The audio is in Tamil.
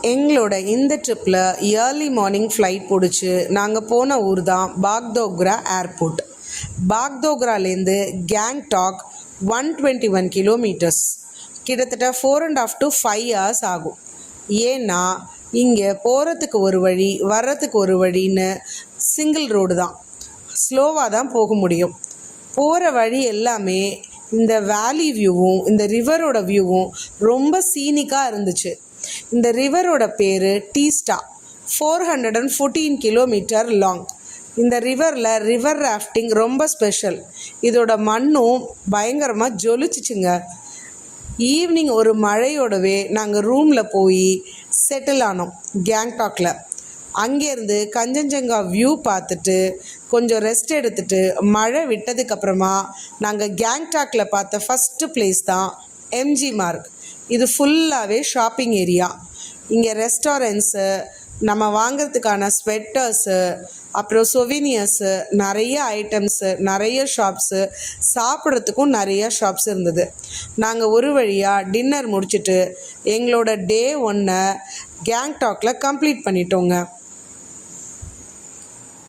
எங்களோட இந்த ட்ரிப்பில் ஏர்லி மார்னிங் ஃப்ளைட் பிடிச்சி நாங்கள் போன ஊர் தான் பாக்டோக்ரா ஏர்போர்ட். பாக்டோக்ராலேருந்து கேங்டாக் 121 கிலோமீட்டர்ஸ், கிட்டத்தட்ட 4.5 to 5 hours ஆகும். ஏன்னா இங்கே போகிறதுக்கு ஒரு வழி வர்றதுக்கு ஒரு வழின்னு சிங்கிள் ரோடு தான், ஸ்லோவாக தான் போக முடியும். போகிற வழி எல்லாமே இந்த வேலி வியூவும் இந்த ரிவரோட வியூவும் ரொம்ப சீனிக்காக இருந்துச்சு. இந்த ரிவரோட பேர் டீஸ்டா, 414 கிலோமீட்டர் லாங். இந்த ரிவரில் ரிவர் ராஃப்டிங் ரொம்ப ஸ்பெஷல். இதோட மண்ணும் பயங்கரமாக ஜொலிச்சிச்சுங்க. ஈவினிங் ஒரு மழையோடவே நாங்கள் ரூமில் போய் செட்டில் ஆனோம் கேங்டாக்கில். அங்கேருந்து கஞ்சன்ஜங்கா வியூ பார்த்துட்டு கொஞ்சம் ரெஸ்ட் எடுத்துகிட்டு மழை விட்டதுக்கப்புறமா நாங்கள் கேங்டாக்கில் பார்த்த ஃபஸ்ட்டு பிளேஸ் தான் எம்ஜி மார்க். இது ஃபுல்லாகவே ஷாப்பிங் ஏரியா. இங்கே ரெஸ்டாரண்ட்ஸு, நம்ம வாங்கிறதுக்கான ஸ்வெட்டர்ஸு, அப்புறம் சொவினியர்ஸு, நிறைய ஐட்டம்ஸு, நிறைய ஷாப்ஸு, சாப்பிட்றதுக்கும் நிறைய ஷாப்ஸ் இருந்தது. நாங்கள் ஒரு வழியாக டின்னர் முடிச்சுட்டு எங்களோட டே 1 கேங்டாக்கில் கம்ப்ளீட் பண்ணிட்டோங்க.